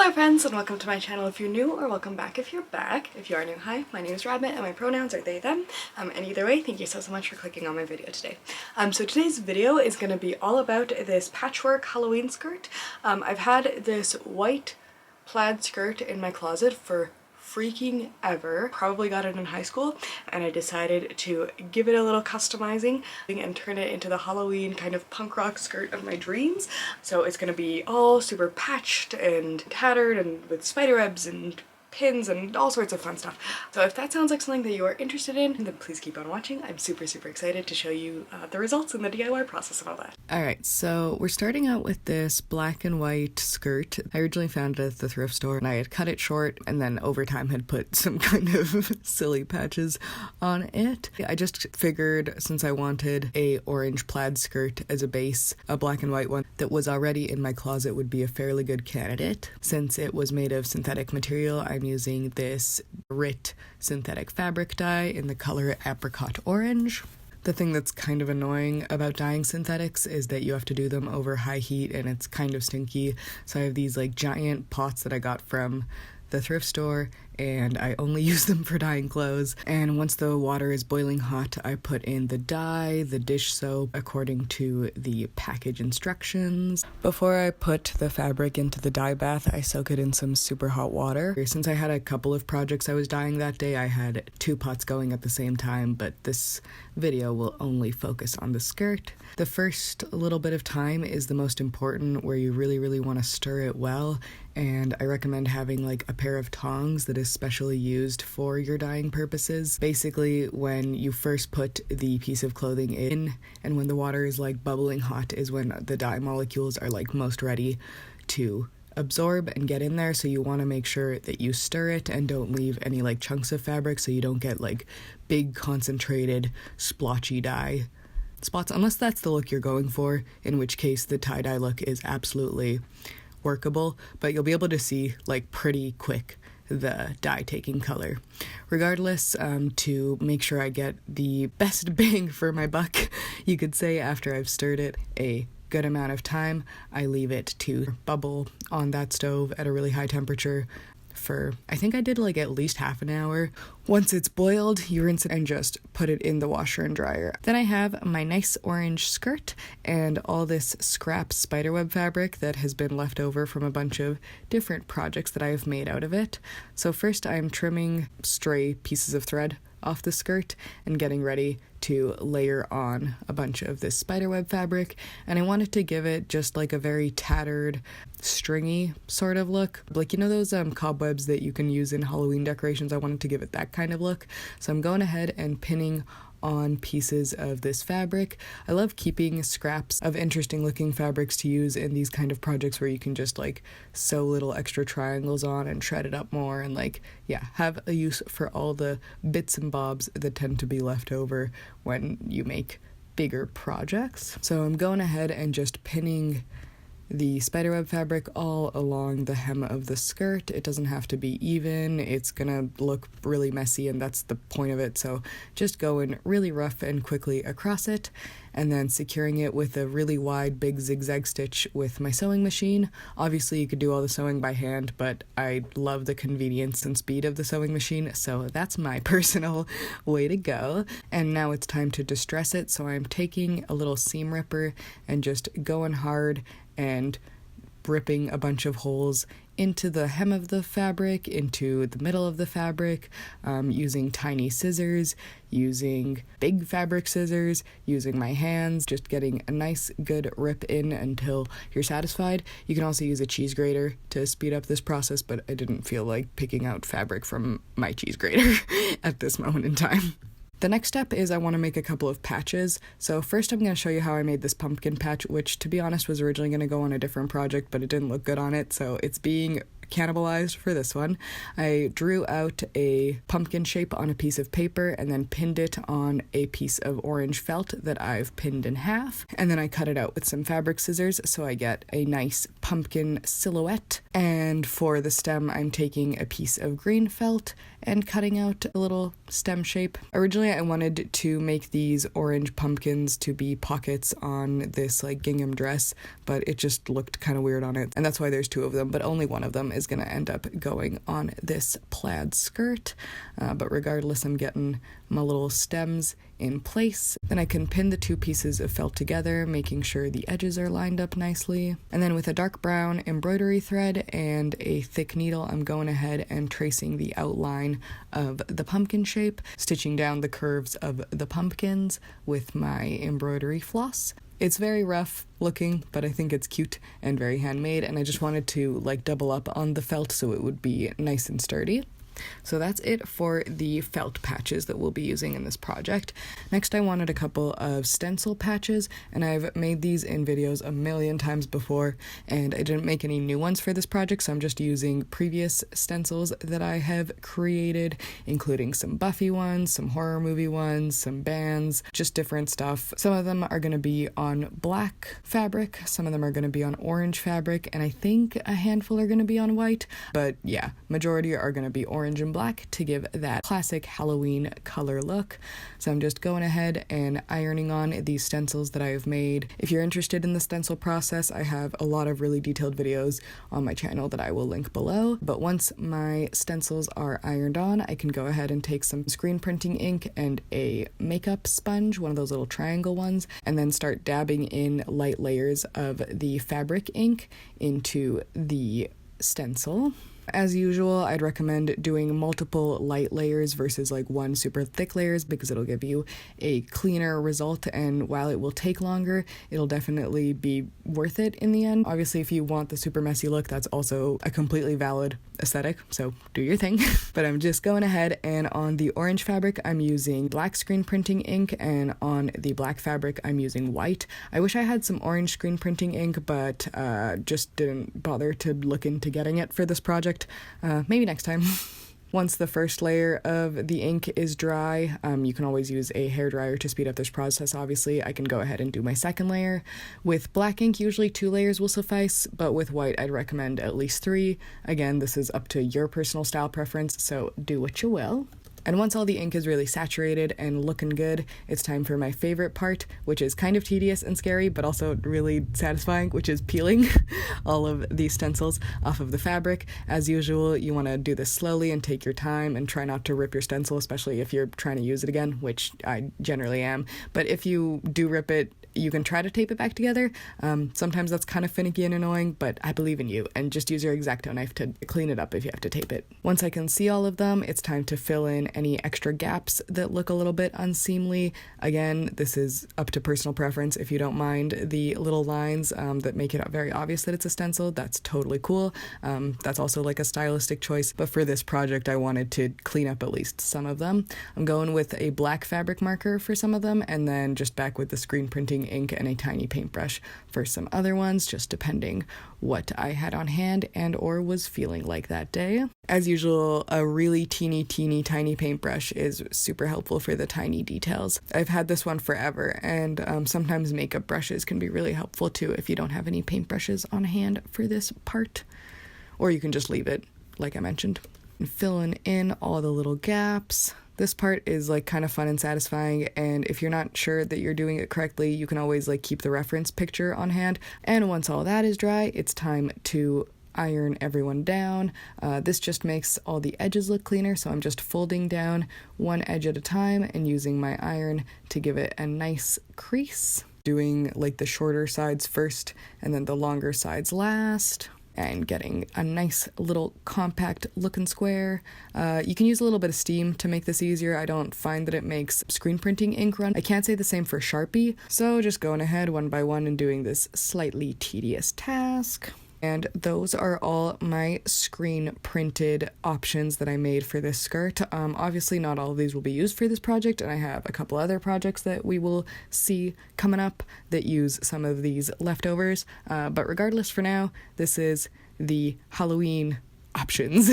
Hello friends and welcome to my channel if you're new, or welcome back if you're back. If you are new, hi, my name is Rabbit and my pronouns are they, them. And either way, thank you so much for clicking on my video today. So today's video is going to be all about this patchwork Halloween skirt. I've had this white plaid skirt in my closet for freaking ever. Probably got it in high school and I decided to give it a little customizing and turn it into the Halloween kind of punk rock skirt of my dreams. So it's gonna be all super patched and tattered and with spider webs and pins and all sorts of fun stuff. So if that sounds like something that you are interested in, then please keep on watching. I'm super excited to show you the results and the DIY process and all that. Alright, so we're starting out with this black and white skirt. I originally found it at the thrift store and I had cut it short and then over time had put some kind of silly patches on it. I just figured since I wanted a orange plaid skirt as a base, a black and white one that was already in my closet would be a fairly good candidate. Since it was made of synthetic material, I'm using this RIT synthetic fabric dye in the color apricot orange. The thing that's kind of annoying about dyeing synthetics is that you have to do them over high heat and it's kind of stinky. So I have these like giant pots that I got from the thrift store and I only use them for dyeing clothes. And once the water is boiling hot, I put in the dye, the dish soap, according to the package instructions. Before I put the fabric into the dye bath, I soak it in some super hot water. Since I had a couple of projects I was dyeing that day, I had 2 pots going at the same time, but this video will only focus on the skirt. The first little bit of time is the most important, where you really want to stir it well, and I recommend having like a pair of tongs that is specially used for your dyeing purposes. Basically, when you first put the piece of clothing in and when the water is like bubbling hot is when the dye molecules are like most ready to absorb and get in there, so you want to make sure that you stir it and don't leave any like chunks of fabric so you don't get like big concentrated splotchy dye spots, unless that's the look you're going for, in which case the tie-dye look is absolutely workable, but you'll be able to see like pretty quick the dye taking color. Regardless, to make sure I get the best bang for my buck, you could say, after I've stirred it a good amount of time, I leave it to bubble on that stove at a really high temperature for, I think I did like at least half an hour. Once it's boiled, you rinse it and just put it in the washer and dryer. Then I have my nice orange skirt and all this scrap spiderweb fabric that has been left over from a bunch of different projects that I have made out of it. So first I'm trimming stray pieces of thread off the skirt and getting ready to layer on a bunch of this spiderweb fabric, and I wanted to give it just like a very tattered, stringy sort of look. Like, you know those cobwebs that you can use in Halloween decorations? I wanted to give it that kind of look. So I'm going ahead and pinning on pieces of this fabric. I love keeping scraps of interesting looking fabrics to use in these kind of projects where you can just like sew little extra triangles on and shred it up more and like, yeah, have a use for all the bits and bobs that tend to be left over when you make bigger projects. So I'm going ahead and just pinning the spiderweb fabric all along the hem of the skirt. It doesn't have to be even, it's gonna look really messy and that's the point of it, so just going really rough and quickly across it and then securing it with a really wide big zigzag stitch with my sewing machine. Obviously you could do all the sewing by hand, but I love the convenience and speed of the sewing machine, so that's my personal way to go. And now it's time to distress it, so I'm taking a little seam ripper and just going hard and ripping a bunch of holes into the hem of the fabric, into the middle of the fabric, using tiny scissors, using big fabric scissors, using my hands, just getting a nice good rip in until you're satisfied. You can also use a cheese grater to speed up this process, but I didn't feel like picking out fabric from my cheese grater at this moment in time. The next step is I want to make a couple of patches. So first I'm going to show you how I made this pumpkin patch, which to be honest was originally going to go on a different project, but it didn't look good on it, so it's being cannibalized for this one. I drew out a pumpkin shape on a piece of paper and then pinned it on a piece of orange felt that I've pinned in half, and then I cut it out with some fabric scissors so I get a nice pumpkin silhouette. And for the stem I'm taking a piece of green felt and cutting out a little stem shape. Originally I wanted to make these orange pumpkins to be pockets on this like gingham dress, but it just looked kind of weird on it, and that's why there's two of them, but only one of them is going to end up going on this plaid skirt. But regardless, I'm getting my little stems in place. Then I can pin the two pieces of felt together, making sure the edges are lined up nicely. And then with a dark brown embroidery thread and a thick needle, I'm going ahead and tracing the outline of the pumpkin shape, stitching down the curves of the pumpkins with my embroidery floss. It's very rough looking, but I think it's cute and very handmade, and I just wanted to like double up on the felt so it would be nice and sturdy. So that's it for the felt patches that we'll be using in this project. Next, I wanted a couple of stencil patches, and I've made these in videos a million times before, and I didn't make any new ones for this project, so I'm just using previous stencils that I have created, including some Buffy ones, some horror movie ones, some bands, just different stuff. Some of them are going to be on black fabric, some of them are going to be on orange fabric, and I think a handful are going to be on white, but yeah, majority are going to be orange and black to give that classic Halloween color look. So I'm just going ahead and ironing on these stencils that I have made. If you're interested in the stencil process, I have a lot of really detailed videos on my channel that I will link below. But once my stencils are ironed on, I can go ahead and take some screen printing ink and a makeup sponge, one of those little triangle ones, and then start dabbing in light layers of the fabric ink into the stencil. As usual, I'd recommend doing multiple light layers versus like one super thick layers because it'll give you a cleaner result, and while it will take longer, it'll definitely be worth it in the end. Obviously, if you want the super messy look, that's also a completely valid aesthetic, so do your thing. But I'm just going ahead, and on the orange fabric, I'm using black screen printing ink, and on the black fabric, I'm using white. I wish I had some orange screen printing ink, but just didn't bother to look into getting it for this project. Maybe next time. Once the first layer of the ink is dry, you can always use a hairdryer to speed up this process. Obviously, I can go ahead and do my second layer. With black ink, usually 2 layers will suffice, but with white, I'd recommend at least 3. Again, this is up to your personal style preference, so do what you will. And once all the ink is really saturated and looking good, it's time for my favorite part, which is kind of tedious and scary, but also really satisfying, which is peeling all of these stencils off of the fabric. As usual, you want to do this slowly and take your time and try not to rip your stencil, especially if you're trying to use it again, which I generally am. But if you do rip it, you can try to tape it back together. Sometimes that's kind of finicky and annoying, but I believe in you, and just use your X-Acto knife to clean it up if you have to tape it. Once I can see all of them, it's time to fill in any extra gaps that look a little bit unseemly. Again, this is up to personal preference. If you don't mind the little lines that make it very obvious that it's a stencil, that's totally cool. That's also like a stylistic choice, but for this project, I wanted to clean up at least some of them. I'm going with a black fabric marker for some of them, and then just back with the screen printing ink and a tiny paintbrush for some other ones, just depending what I had on hand and or was feeling like that day. As usual, a really teeny tiny paintbrush is super helpful for the tiny details. I've had this one forever, and sometimes makeup brushes can be really helpful too if you don't have any paintbrushes on hand for this part, or you can just leave it like I mentioned. And filling in all the little gaps. This part is like kind of fun and satisfying, and if you're not sure that you're doing it correctly, you can always like keep the reference picture on hand. And once all that is dry, it's time to iron everyone down. This just makes all the edges look cleaner, so I'm just folding down one edge at a time and using my iron to give it a nice crease. Doing like the shorter sides first and then the longer sides last, and getting a nice little compact looking square. You can use a little bit of steam to make this easier. I don't find that it makes screen printing ink run. I can't say the same for Sharpie, so just going ahead one by one and doing this slightly tedious task. And those are all my screen printed options that I made for this skirt. Obviously not all of these will be used for this project, and I have a couple other projects that we will see coming up that use some of these leftovers. But regardless, for now, this is the Halloween options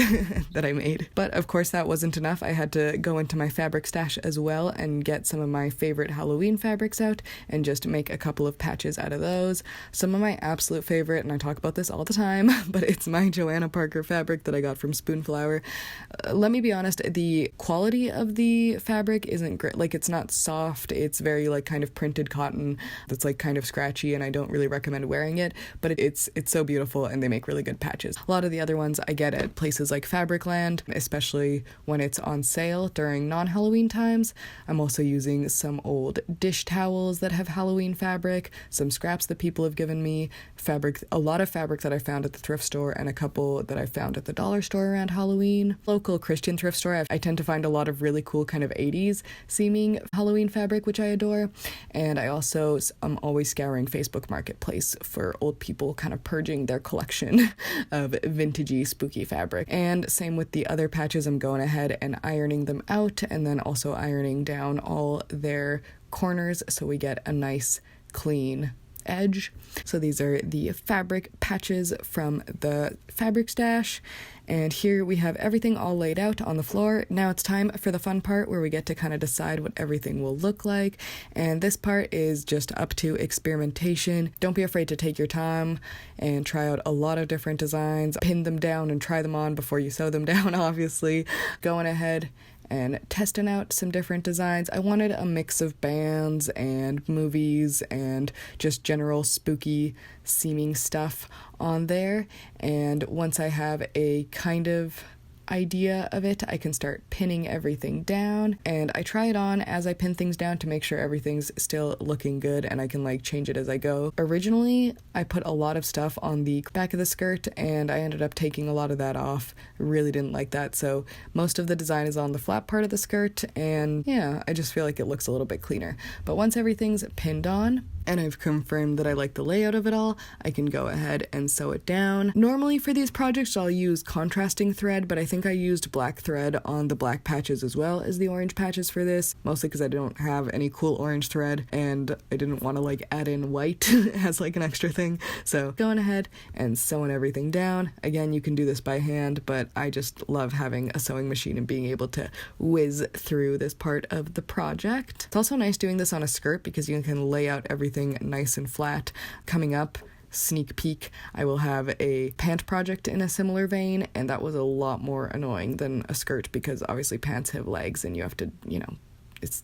that I made. But of course that wasn't enough. I had to go into my fabric stash as well and get some of my favorite Halloween fabrics out and just make a couple of patches out of those. Some of my absolute favorite, and I talk about this all the time, but it's my Joanna Parker fabric that I got from Spoonflower. Let me be honest, the quality of the fabric isn't great. Like, it's not soft, it's very like kind of printed cotton that's like kind of scratchy, and I don't really recommend wearing it, but it's so beautiful and they make really good patches. A lot of the other ones I get at places like Fabricland, especially when it's on sale during non-Halloween times. I'm also using some old dish towels that have Halloween fabric, some scraps that people have given me, fabric, a lot of fabric that I found at the thrift store, and a couple that I found at the dollar store around Halloween. Local Christian thrift store, I tend to find a lot of really cool kind of 80s seeming Halloween fabric, which I adore. And I also am always scouring Facebook Marketplace for old people kind of purging their collection of vintagey spooky fabric. And same with the other patches, I'm going ahead and ironing them out and then also ironing down all their corners so we get a nice clean edge. So these are the fabric patches from the fabric stash, and here we have everything all laid out on the floor. Now it's time for the fun part where we get to kind of decide what everything will look like, and this part is just up to experimentation. Don't be afraid to take your time and try out a lot of different designs, pin them down and try them on before you sew them down, obviously. Going ahead and testing out some different designs. I wanted a mix of bands and movies and just general spooky seeming stuff on there, and once I have a kind of idea of it, I can start pinning everything down, and I try it on as I pin things down to make sure everything's still looking good and I can like change it as I go. Originally, I put a lot of stuff on the back of the skirt and I ended up taking a lot of that off. Really didn't like that, so most of the design is on the flat part of the skirt, and yeah, I just feel like it looks a little bit cleaner. But once everything's pinned on and I've confirmed that I like the layout of it all, I can go ahead and sew it down. Normally for these projects I'll use contrasting thread, but I think I used black thread on the black patches as well as the orange patches for this, mostly because I don't have any cool orange thread and I didn't want to like add in white as like an extra thing. So going ahead and sewing everything down. Again, you can do this by hand, but I just love having a sewing machine and being able to whiz through this part of the project. It's also nice doing this on a skirt because you can lay out everything nice and flat. Coming up, sneak peek, I will have a pant project in a similar vein, and that was a lot more annoying than a skirt because obviously pants have legs and you have to, you know, it's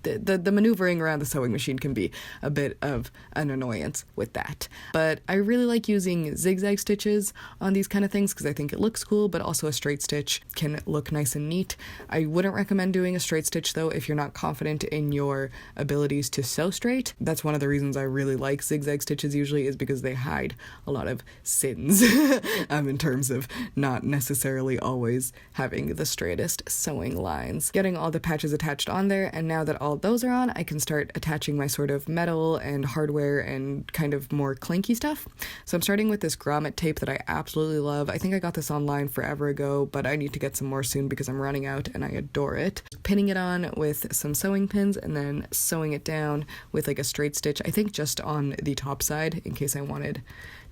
the maneuvering around the sewing machine can be a bit of an annoyance with that. But I really like using zigzag stitches on these kind of things because I think it looks cool, but also a straight stitch can look nice and neat. I wouldn't recommend doing a straight stitch though if you're not confident in your abilities to sew straight. That's one of the reasons I really like zigzag stitches usually, is because they hide a lot of sins in terms of not necessarily always having the straightest sewing lines. Getting all the patches attached on there, and now that all those are on, I can start attaching my sort of metal and hardware and kind of more clanky stuff. So I'm starting with this grommet tape that I absolutely love. I think I got this online forever ago, but I need to get some more soon because I'm running out and I adore it. Pinning it on with some sewing pins and then sewing it down with like a straight stitch, I think just on the top side in case I wanted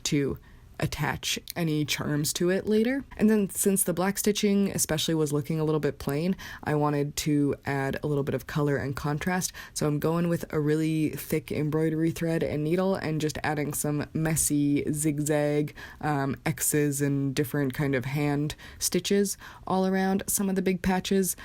to attach any charms to it later. And then since the black stitching especially was looking a little bit plain, I wanted to add a little bit of color and contrast, so I'm going with a really thick embroidery thread and needle and just adding some messy zigzag X's and different kind of hand stitches all around some of the big patches.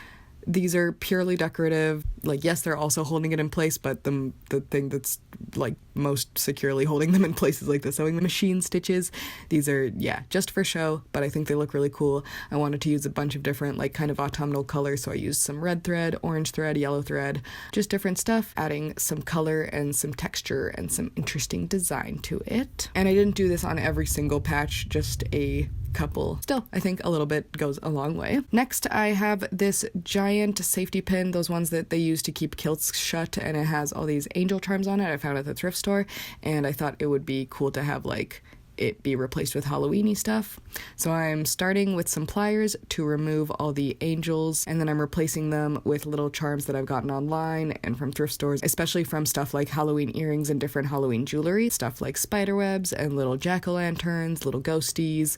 These are purely decorative. Like, yes, they're also holding it in place, but the thing that's like most securely holding them in place is like the sewing machine stitches. These are, yeah, just for show, but I think they look really cool. I wanted to use a bunch of different like kind of autumnal colors, so I used some red thread, orange thread, yellow thread, just different stuff, adding some color and some texture and some interesting design to it. And I didn't do this on every single patch, just a couple. Still, I think a little bit goes a long way. Next, I have this giant safety pin, those ones that they use to keep kilts shut, and it has all these angel charms on it. I found it at the thrift store, and I thought it would be cool to have like it be replaced with Halloween-y stuff. So I'm starting with some pliers to remove all the angels, and then I'm replacing them with little charms that I've gotten online and from thrift stores, especially from stuff like Halloween earrings and different Halloween jewelry, stuff like spiderwebs and little jack-o'-lanterns, little ghosties,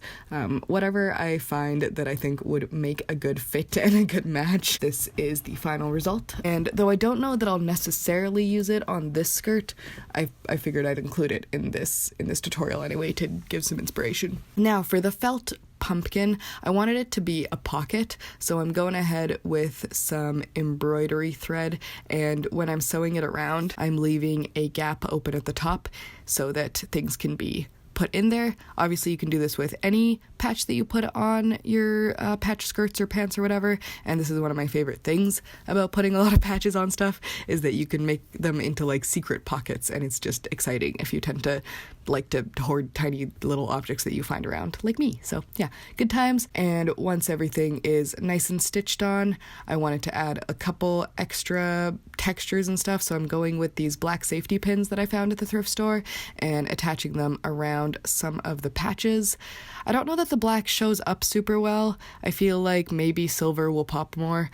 whatever I find that I think would make a good fit and a good match. This is the final result, and though I don't know that I'll necessarily use it on this skirt, I figured I'd include it in this tutorial anyway to give some inspiration. Now for the felt pumpkin, I wanted it to be a pocket, so I'm going ahead with some embroidery thread, and when I'm sewing it around, I'm leaving a gap open at the top so that things can be put in there. Obviously you can do this with any patch that you put on your patch skirts or pants or whatever, and this is one of my favorite things about putting a lot of patches on stuff, is that you can make them into like secret pockets, and it's just exciting if you tend to like to hoard tiny little objects that you find around, like me. So yeah, good times. And once everything is nice and stitched on, I wanted to add a couple extra textures and stuff, so I'm going with these black safety pins that I found at the thrift store and attaching them around some of the patches. I don't know that the black shows up super well. I feel like maybe silver will pop more,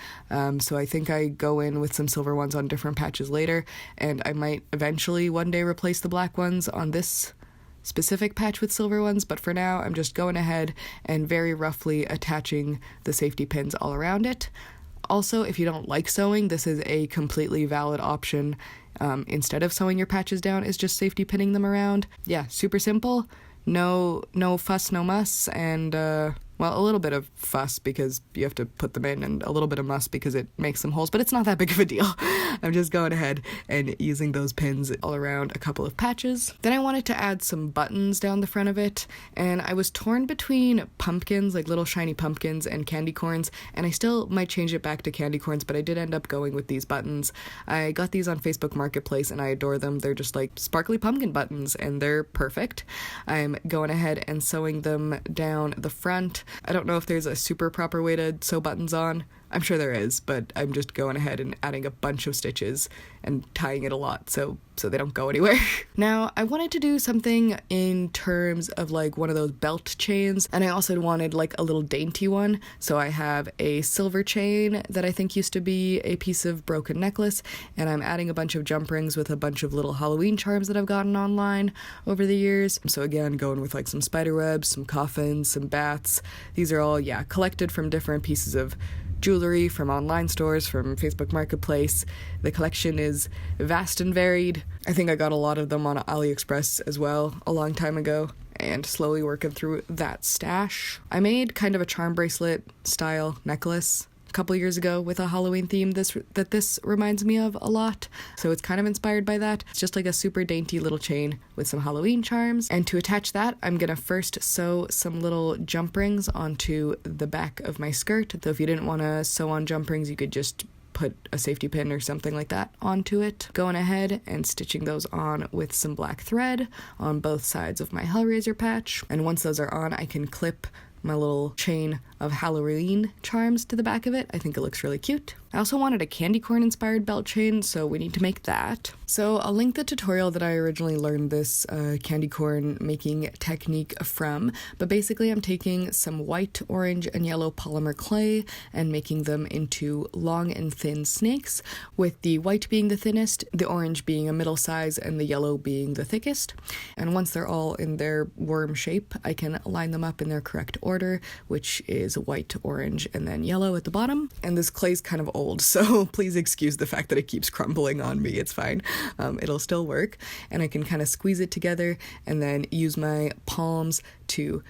so I think I go in with some silver ones on different patches later, and I might eventually one day replace the black ones on this specific patch with silver ones, but for now I'm just going ahead and very roughly attaching the safety pins all around it. Also, if you don't like sewing, this is a completely valid option. Instead of sewing your patches down, is just safety pinning them around. Yeah, super simple. No fuss, no muss, and well, a little bit of fuss because you have to put them in, and a little bit of muss because it makes some holes, but it's not that big of a deal. I'm just going ahead and using those pins all around a couple of patches. Then I wanted to add some buttons down the front of it, and I was torn between pumpkins, like little shiny pumpkins, and candy corns, and I still might change it back to candy corns, but I did end up going with these buttons. I got these on Facebook Marketplace, and I adore them. They're just like sparkly pumpkin buttons, and they're perfect. I'm going ahead and sewing them down the front. I don't know if there's a super proper way to sew buttons on. I'm sure there is, but I'm just going ahead and adding a bunch of stitches and tying it a lot so they don't go anywhere. Now, I wanted to do something in terms of like one of those belt chains, and I also wanted like a little dainty one. So I have a silver chain that I think used to be a piece of broken necklace, and I'm adding a bunch of jump rings with a bunch of little Halloween charms that I've gotten online over the years. So again, going with like some spiderwebs, some coffins, some bats. These are all, yeah, collected from different pieces of jewelry from online stores, from Facebook Marketplace. The collection is vast and varied. I think I got a lot of them on AliExpress as well a long time ago, and slowly working through that stash. I made kind of a charm bracelet style necklace a couple years ago with a Halloween theme that this reminds me of a lot, so it's kind of inspired by that. It's just like a super dainty little chain with some Halloween charms, and to attach that I'm gonna first sew some little jump rings onto the back of my skirt. Though if you didn't want to sew on jump rings, you could just put a safety pin or something like that onto it. Going ahead and stitching those on with some black thread on both sides of my Hellraiser patch, and once those are on, I can clip my little chain of Halloween charms to the back of it. I think it looks really cute. I also wanted a candy corn inspired belt chain, so we need to make that. So I'll link the tutorial that I originally learned this candy corn making technique from, but basically I'm taking some white, orange, and yellow polymer clay and making them into long and thin snakes, with the white being the thinnest, the orange being a middle size, and the yellow being the thickest. And once they're all in their worm shape, I can line them up in their correct order, which is white, orange, and then yellow at the bottom. And this clay's kind of old, so please excuse the fact that it keeps crumbling on me. It's fine. It'll still work. And I can kind of squeeze it together and then use my palms to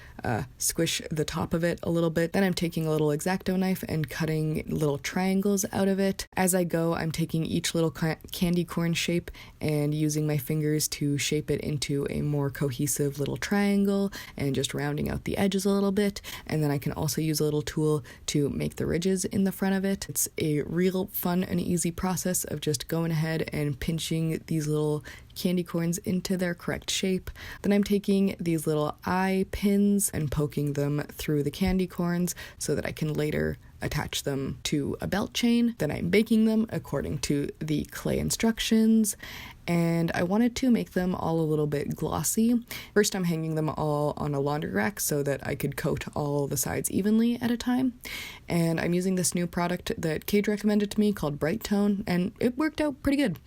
squish the top of it a little bit. Then I'm taking a little X-Acto knife and cutting little triangles out of it. As I go, I'm taking each little candy corn shape and using my fingers to shape it into a more cohesive little triangle and just rounding out the edges a little bit. And then I can also use a little tool to make the ridges in the front of it. It's a real fun and easy process of just going ahead and pinching these little candy corns into their correct shape. Then I'm taking these little eye pins and poking them through the candy corns so that I can later attach them to a belt chain. Then I'm baking them according to the clay instructions, and I wanted to make them all a little bit glossy. First, I'm hanging them all on a laundry rack so that I could coat all the sides evenly at a time. And I'm using this new product that Cage recommended to me called Bright Tone, and it worked out pretty good.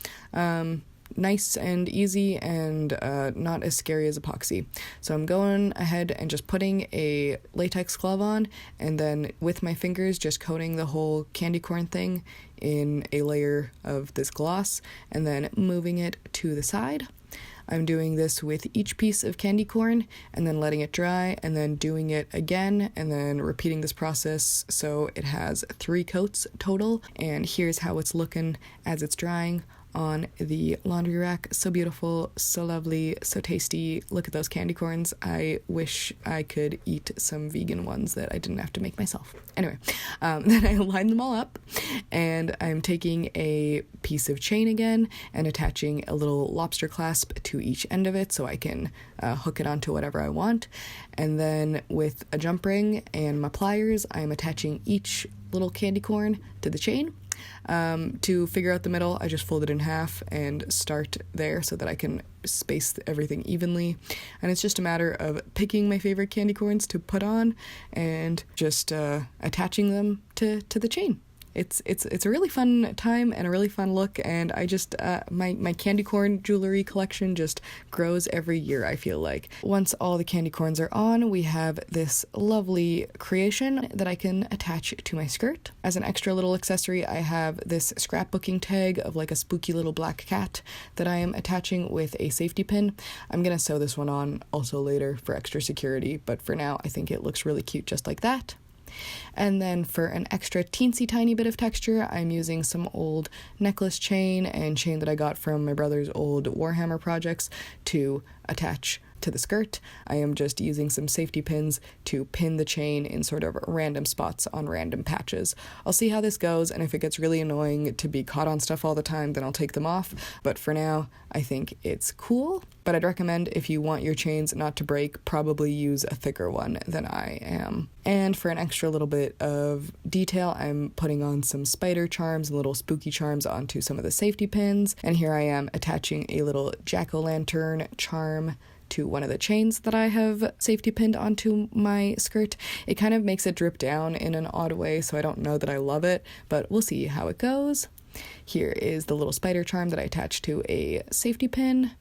Nice and easy and not as scary as epoxy. So I'm going ahead and just putting a latex glove on, and then with my fingers just coating the whole candy corn thing in a layer of this gloss and then moving it to the side. I'm doing this with each piece of candy corn and then letting it dry and then doing it again and then repeating this process so it has 3 coats total. And here's how it's looking as it's drying on the laundry rack. So beautiful, so lovely, so tasty. Look at those candy corns. I wish I could eat some vegan ones that I didn't have to make myself. Anyway, then I line them all up, and I'm taking a piece of chain again and attaching a little lobster clasp to each end of it so I can hook it onto whatever I want. And then with a jump ring and my pliers, I'm attaching each little candy corn to the chain. To figure out the middle, I just fold it in half and start there so that I can space everything evenly. And it's just a matter of picking my favorite candy corns to put on and just attaching them to the chain. It's a really fun time and a really fun look, and I just my candy corn jewelry collection just grows every year, I feel like. Once all the candy corns are on, we have this lovely creation that I can attach to my skirt. As an extra little accessory, I have this scrapbooking tag of like a spooky little black cat that I am attaching with a safety pin. I'm gonna sew this one on also later for extra security, but for now I think it looks really cute just like that. And then for an extra teensy tiny bit of texture, I'm using some old necklace chain and chain that I got from my brother's old Warhammer projects to attach to the skirt. I am just using some safety pins to pin the chain in sort of random spots on random patches. I'll see how this goes, and if it gets really annoying to be caught on stuff all the time, then I'll take them off. But for now, I think it's cool. But I'd recommend, if you want your chains not to break, probably use a thicker one than I am. And for an extra little bit of detail, I'm putting on some spider charms and little spooky charms onto some of the safety pins. And here I am attaching a little jack-o'-lantern charm to one of the chains that I have safety pinned onto my skirt. It kind of makes it drip down in an odd way, so I don't know that I love it, but we'll see how it goes. Here is the little spider charm that I attached to a safety pin,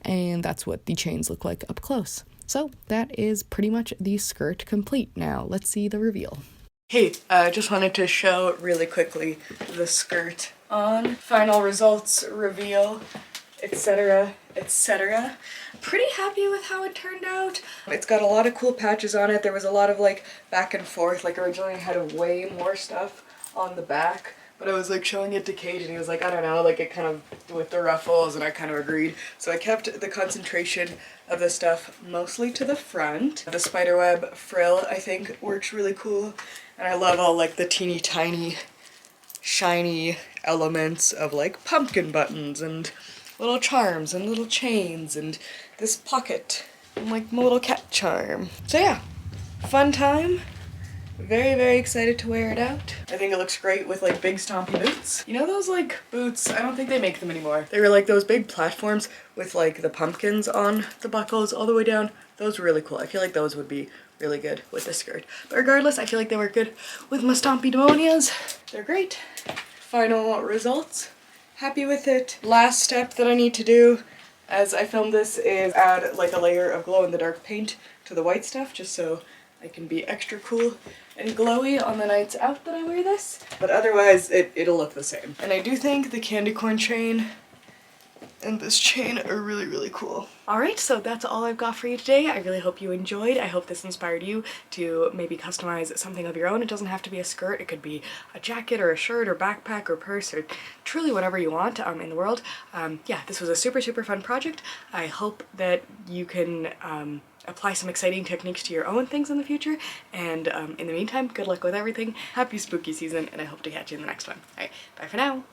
and that's what the chains look like up close. So that is pretty much the skirt complete. Now let's see the reveal. Hey, I just wanted to show really quickly the skirt on. Final results, reveal, etc., etc. Pretty happy with how it turned out. It's got a lot of cool patches on it. There was a lot of like back and forth. Like originally I had way more stuff on the back, but I was like showing it to Cage and he was like, I don't know, like it kind of with the ruffles, and I kind of agreed. So I kept the concentration of the stuff mostly to the front. The spiderweb frill I think works really cool, and I love all like the teeny tiny shiny elements of like pumpkin buttons and little charms and little chains and this pocket and like my little cat charm. So yeah, fun time. Very, very excited to wear it out. I think it looks great with like big stompy boots. You know those like boots, I don't think they make them anymore. They were like those big platforms with like the pumpkins on the buckles all the way down. Those were really cool. I feel like those would be really good with the skirt. But regardless, I feel like they work good with my stompy demonias. They're great. Final results. Happy with it. Last step that I need to do as I film this is add like a layer of glow-in-the-dark paint to the white stuff just so I can be extra cool and glowy on the nights out that I wear this. But otherwise, it'll look the same. And I do think the candy corn chain and this chain are really, really cool. Alright, so that's all I've got for you today. I really hope you enjoyed. I hope this inspired you to maybe customize something of your own. It doesn't have to be a skirt. It could be a jacket or a shirt or backpack or purse or truly whatever you want in the world. Yeah, this was a super, super fun project. I hope that you can apply some exciting techniques to your own things in the future. And in the meantime, good luck with everything. Happy spooky season, and I hope to catch you in the next one. Alright, bye for now.